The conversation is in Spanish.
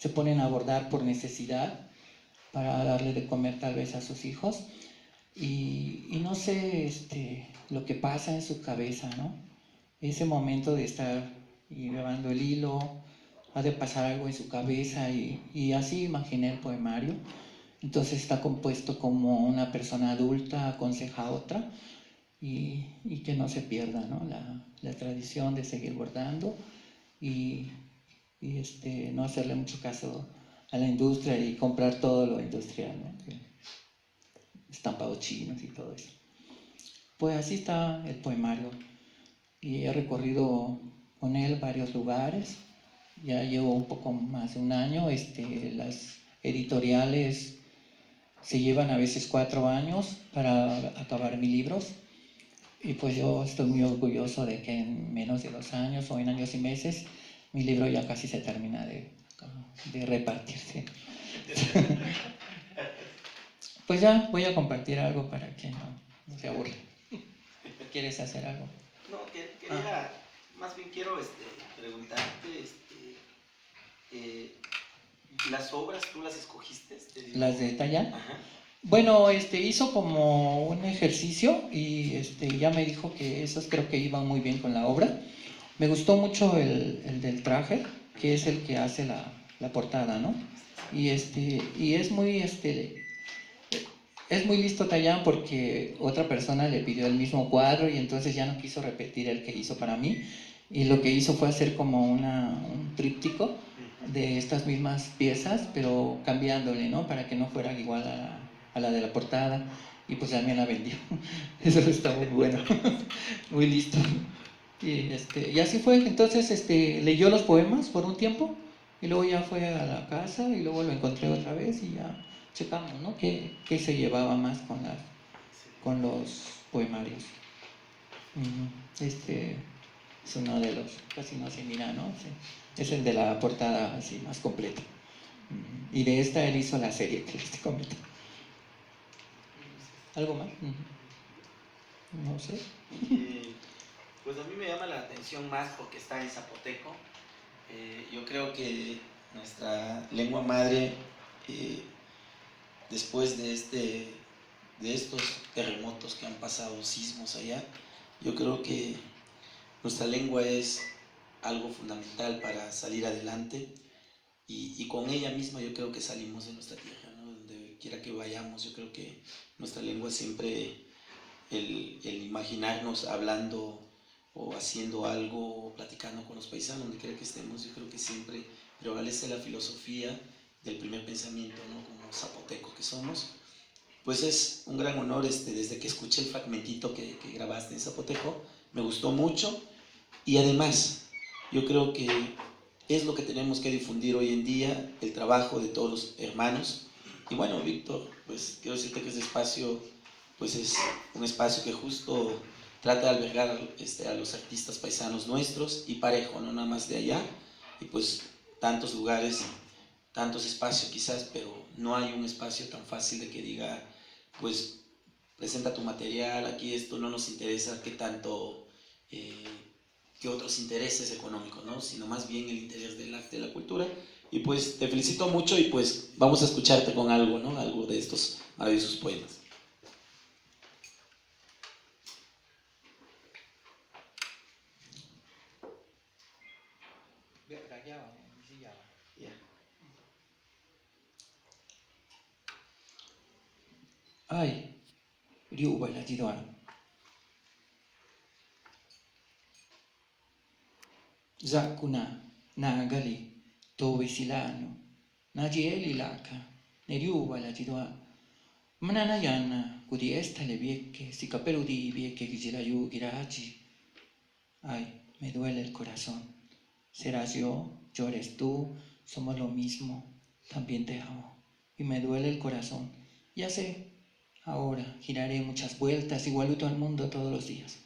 se ponen a bordar por necesidad para darle de comer tal vez a sus hijos. Y no sé lo que pasa en su cabeza, ¿no? Ese momento de estar llevando el hilo, ha de pasar algo en su cabeza y así imaginé el poemario. Entonces está compuesto como una persona adulta aconseja a otra y que no se pierda, ¿no? La tradición de seguir bordando y no hacerle mucho caso a la industria y comprar todo lo industrial, ¿no? Estampados chinos y todo eso. Pues así está el poemario y he recorrido con él varios lugares. Ya llevo un poco más de un año. Las editoriales se llevan a veces 4 años para acabar mis libros y pues yo estoy muy orgulloso de que en menos de 2 años o en años y meses mi libro ya casi se termina de repartirse. Pues ya voy a compartir algo para que no se aburra. ¿Quieres hacer algo? No, quería, más bien quiero preguntarte, ¿las obras tú las escogiste? ¿Las de Tallán? Ajá. Bueno, hizo como un ejercicio y ya me dijo que esos creo que iban muy bien con la obra. Me gustó mucho el del traje, que es el que hace la portada, ¿no? Y es muy es muy listo Tallán porque otra persona le pidió el mismo cuadro y entonces ya no quiso repetir el que hizo para mí y lo que hizo fue hacer como un tríptico de estas mismas piezas pero cambiándole, ¿no? Para que no fuera igual a la de la portada y pues también la vendió. Eso está muy bueno, muy listo. Y así fue, entonces leyó los poemas por un tiempo y luego ya fue a la casa y luego lo encontré otra vez y ya checamos, ¿no? ¿Qué se llevaba más con los poemarios? Es uno de los, casi no se mira, ¿no? Sí, es el de la portada así más completa. Y de esta él hizo la serie que les comento. ¿Algo más? No sé. Pues a mí me llama la atención más porque está en zapoteco. Yo creo que nuestra lengua madre, después de estos terremotos que han pasado, sismos allá, yo creo que nuestra lengua es algo fundamental para salir adelante y con ella misma yo creo que salimos de nuestra tierra, ¿no? Donde quiera que vayamos, yo creo que nuestra lengua siempre, el imaginarnos hablando o haciendo algo, o platicando con los paisanos, donde quiera que estemos, yo creo que siempre prevalece la filosofía del primer pensamiento, ¿no? Como zapoteco que somos. Pues es un gran honor, desde que escuché el fragmentito que grabaste en zapoteco, me gustó mucho y además yo creo que es lo que tenemos que difundir hoy en día, el trabajo de todos los hermanos. Y bueno, Víctor, pues quiero decirte que ese espacio pues es un espacio que justo trata de albergar a los artistas paisanos nuestros y parejo, no nada más de allá, y pues tantos lugares, tantos espacios quizás, pero no hay un espacio tan fácil de que diga, pues presenta tu material, aquí esto no nos interesa qué tanto, que otros intereses económicos, ¿no? Sino más bien el interés del arte, de la cultura. Y pues te felicito mucho y pues vamos a escucharte con algo, ¿no? Algo de estos maravillosos poemas. Ay, Ryuba la Tidoana. Zakuna, Nagali, Tobe Silano, Nagieli Laka, Neriuba la Tidoana. Mananayana, Kudi esta le vieque, si capeludi vieque Gilayu Girachi. Ay, me duele el corazón. Serás yo eres tú, somos lo mismo, también te amo. Y me duele el corazón. Ya sé, ahora giraré muchas vueltas, igualito al mundo todos los días.